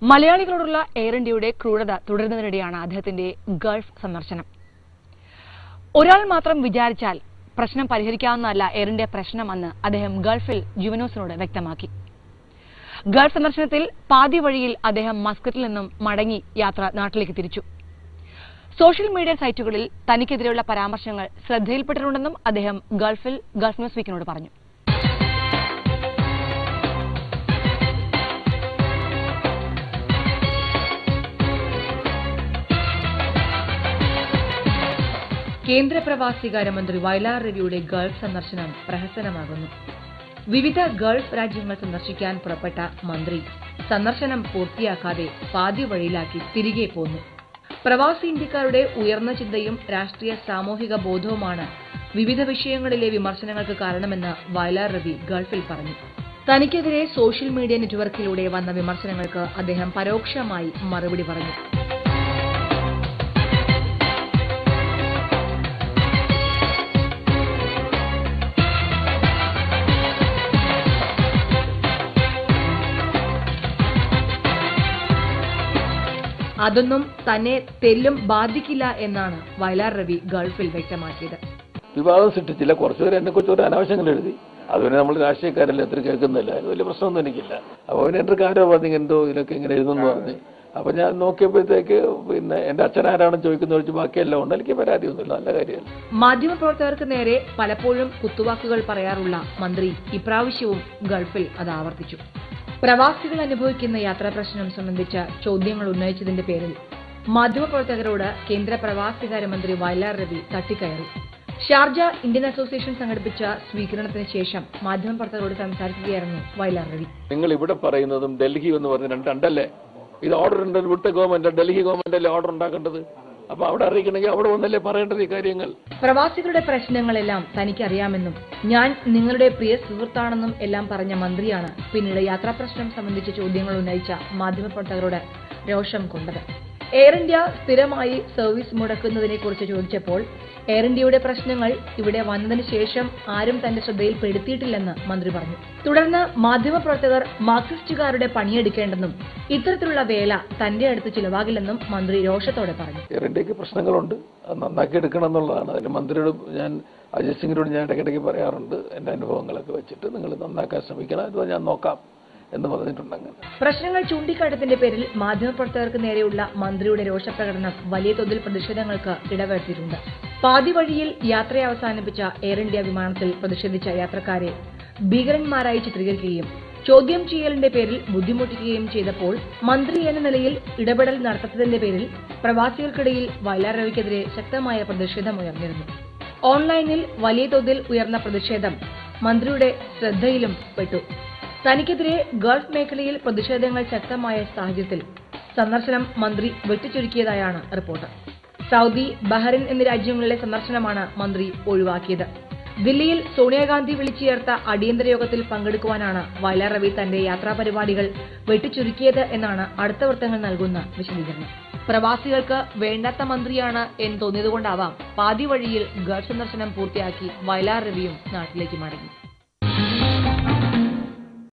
മലയാളികളോടുള്ള air ഇന്ത്യയുടെ ക്രൂരത തുടരുന്നതിനിടെയാണ് അദ്ദേഹത്തിന്റെ ഗൾഫ് സന്ദർശനം. ഒരാൾ മാത്രം വിചാരിച്ചാൽ പ്രശ്നം പരിഹരിക്കാവുന്നതല്ല എയർ ഇന്ത്യ പ്രശ്നമെന്ന് അദ്ദേഹം ഗൾഫിൽ ജുവനോസിനോട് വ്യക്തമാക്കി. ഗൾഫ് സന്ദർശനത്തിൽ പാതി വഴിയിൽ അദ്ദേഹം മസ്കറ്റിൽ നിന്നും മടങ്ങി യാത്ര നാട്ടിലേക്ക് തിരിച്ചു. സോഷ്യൽ മീഡിയ സൈറ്റുകളിൽ തനിക്കെതിരെയുള്ള പരാമർശങ്ങൾ ശ്രദ്ധയിൽപ്പെട്ടിട്ടുണ്ടെന്നും അദ്ദേഹം ഗൾഫ് ന്യൂസ് വീക്കിനോട് പറഞ്ഞു. കേന്ദ്ര പ്രവാസികാര്യമന്ത്രി വയലാർ രവിയുടെ ഗൾഫ് സന്ദർശനം പ്രഹസനമാകുന്നു. വിവിധ ഗൾഫ് രാജ്യങ്ങൾ സന്ദർശിക്കാൻ പുറപ്പെട്ട മന്ത്രി സന്ദർശനം പൂർത്തിയാക്കാതെ പാതി വഴിയിലാക്കി തിരികെ പോന്നു. പ്രവാസി ഇന്ത്യക്കാരുടെ ഉയർന്ന ചിന്തയും രാഷ്ട്രീയ സാമൂഹിക ബോധവുമാണ് വിവിധ വിഷയങ്ങളിലെ വിമർശനങ്ങൾക്ക് കാരണമെന്ന് വയലാർ രവി ഗൾഫിൽ പറഞ്ഞു. തനിക്കെതിരെ സോഷ്യൽ മീഡിയ നെറ്റ്വർക്കിലൂടെ വന്ന വിമർശനങ്ങൾക്ക് അദ്ദേഹം പരോക്ഷമായി മറുപടി പറഞ്ഞു. അതൊന്നും തന്നെ തെല്ലും ബാധിക്കില്ല എന്നാണ് വയലാർ രവി ഗൾഫിൽ വ്യക്തമാക്കിയത്. വിവാദം സൃഷ്ടിച്ചില്ല, കുറച്ചുപേർ എന്നെ കുറിച്ച് ഒരു അനാവശ്യങ്ങൾ എഴുതി. അതുപോലെ നമ്മൾ രാഷ്ട്രീയക്കാരല്ല, എത്ര കേൾക്കുന്നില്ല, അത് വലിയ പ്രശ്നമൊന്നും എനിക്കില്ല. അപ്പോൾ അവൻ എൻ്റെ കാരോ പറഞ്ഞു എന്തോ ഇതിനൊക്കെ ഇങ്ങനെ എഴുതുന്നു പറഞ്ഞ്. അപ്പൊ ഞാൻ നോക്കിയപ്പോഴത്തേക്ക് പിന്നെ എന്റെ അച്ഛൻ ആരാണെന്ന് ചോദിക്കുന്ന ഒഴിച്ച് ബാക്കിയെല്ലാം ഉണ്ട്. എനിക്ക് പരാതിയൊന്നുമില്ല, നല്ല കാര്യമാണ്. മാധ്യമപ്രവർത്തകർക്ക് നേരെ പലപ്പോഴും കുത്തുവാക്കുകൾ പറയാറുള്ള മന്ത്രി ഇപ്രാവശ്യവും ഗൾഫിൽ അത് ആവർത്തിച്ചു. പ്രവാസികൾ അനുഭവിക്കുന്ന യാത്രാ പ്രശ്നം സംബന്ധിച്ച ചോദ്യങ്ങൾ ഉന്നയിച്ചതിന്റെ പേരിൽ മാധ്യമപ്രവർത്തകരോട് കേന്ദ്ര പ്രവാസികാര്യമന്ത്രി വയലാർ രവി തട്ടിക്കയറി. ഷാർജ ഇന്ത്യൻ അസോസിയേഷൻ സംഘടിപ്പിച്ച സ്വീകരണത്തിന് ശേഷം മാധ്യമപ്രവർത്തകരോട് സംസാരിക്കുകയായിരുന്നു വയലാർ രവി. നിങ്ങൾ ഇവിടെ പറയുന്നതും ഡൽഹി എന്ന് പറഞ്ഞ രണ്ടല്ലേ? ഇത് ഓർഡർ ഉണ്ട്, ഇവിടുത്തെ ഗവൺമെന്റ്, ഡൽഹി ഗവൺമെന്റ് അല്ലേ ഓർഡർ ഉണ്ടാക്കേണ്ടത്? അപ്പൊ അവിടെ അറിയിക്കണമെങ്കിൽ അവിടെ വന്നല്ലേ പറയേണ്ടത് ഈ കാര്യങ്ങൾ. പ്രവാസികളുടെ പ്രശ്നങ്ങളെല്ലാം തനിക്കറിയാമെന്നും ഞാൻ നിങ്ങളുടെ പ്രിയ സുഹൃത്താണെന്നും എല്ലാം പറഞ്ഞ മന്ത്രിയാണ് പിന്നീട് യാത്രാ പ്രശ്നം സംബന്ധിച്ച ചോദ്യങ്ങൾ ഉന്നയിച്ച മാധ്യമപ്രവർത്തകരോട് രോഷം കൊണ്ടത്. എയർ ഇന്ത്യ സ്ഥിരമായി സർവീസ് മുടക്കുന്നതിനെക്കുറിച്ച് ചോദിച്ചപ്പോൾ എയർ ഇന്ത്യയുടെ പ്രശ്നങ്ങൾ ഇവിടെ വന്നതിന് ശേഷം ആരും തന്റെ ശ്രദ്ധയിൽപ്പെടുത്തിയിട്ടില്ലെന്ന് മന്ത്രി പറഞ്ഞു. തുടർന്ന് മാധ്യമപ്രവർത്തകർ മാർക്സിസ്റ്റുകാരുടെ പണിയെടുക്കേണ്ടെന്നും ഇത്തരത്തിലുള്ള വേല തന്റെ അടുത്ത് ചിലവാകില്ലെന്നും മന്ത്രി രോഷത്തോടെ പറഞ്ഞു. എയർ ഇന്ത്യക്ക് പ്രശ്നങ്ങളുണ്ട്, അത് നന്നാക്കി എടുക്കണം എന്നുള്ളതാണ്. അതിന് മന്ത്രിയോട് ഞാൻ അജിത് സിംഗിനോട് ഞാൻ ഇടയ്ക്കിടയ്ക്ക് പറയാറുണ്ട്, എന്റെ അനുഭവങ്ങളൊക്കെ വെച്ചിട്ട് നിങ്ങൾ നന്നാക്കാൻ ശ്രമിക്കണം, അത് ഞാൻ നോക്കാം എന്ന് പറഞ്ഞിട്ടുണ്ടെങ്കിൽ. പ്രശ്നങ്ങൾ ചൂണ്ടിക്കാട്ടത്തിന്റെ പേരിൽ മാധ്യമപ്രവർത്തകർക്ക് നേരെയുള്ള മന്ത്രിയുടെ രോഷപ്രകടനം വലിയ തോതിൽ പ്രതിഷേധങ്ങൾക്ക് ഇടവരുത്തിയിട്ടുണ്ട്. പാതി വഴിയിൽ യാത്ര അവസാനിപ്പിച്ച എയർ ഇന്ത്യ വിമാനത്തിൽ പ്രതിഷേധിച്ച യാത്രക്കാരെ ഭീകരന്മാരായി ചിത്രീകരിക്കുകയും ചോദ്യം ചെയ്യലിന്റെ പേരിൽ ബുദ്ധിമുട്ടിക്കുകയും ചെയ്തപ്പോൾ മന്ത്രി എന്ന നിലയിൽ ഇടപെടൽ നടത്താത്തതിന്റെ പേരിൽ പ്രവാസികൾക്കിടയിൽ വയലാർ രവിക്കെതിരെ ശക്തമായ പ്രതിഷേധമുയർന്നിരുന്നു. ഓൺലൈനിൽ വലിയ തോതിൽ ഉയർന്ന പ്രതിഷേധം മന്ത്രിയുടെ ശ്രദ്ധയിലും പെട്ടു. തനിക്കെതിരെ ഗൾഫ് മേഖലയിൽ പ്രതിഷേധങ്ങൾ ശക്തമായ സാഹചര്യത്തിൽ സന്ദർശനം മന്ത്രി വെട്ടിച്ചുരുക്കിയതായാണ് റിപ്പോർട്ട്. സൗദി, ബഹ്റൈൻ എന്നീ രാജ്യങ്ങളിലെ സന്ദർശനമാണ് മന്ത്രി ഒഴിവാക്കിയത്. ദില്ലിയിൽ സോണിയാഗാന്ധി വിളിച്ചു ചേർത്ത അടിയന്തര യോഗത്തിൽ പങ്കെടുക്കുവാനാണ് വയലാർ രവി തന്റെ യാത്രാ പരിപാടികൾ വെട്ടിച്ചുരുക്കിയത് എന്നാണ് അടുത്ത വൃത്തങ്ങൾ നൽകുന്ന വിശദീകരണം. പ്രവാസികൾക്ക് വേണ്ടാത്ത മന്ത്രിയാണ് എന്ന് തോന്നിയതുകൊണ്ടാവാം പാതി വഴിയിൽ ഗൾഫ് സന്ദർശനം പൂർത്തിയാക്കി വയലാർ രവിയും നാട്ടിലേക്ക് മടങ്ങി.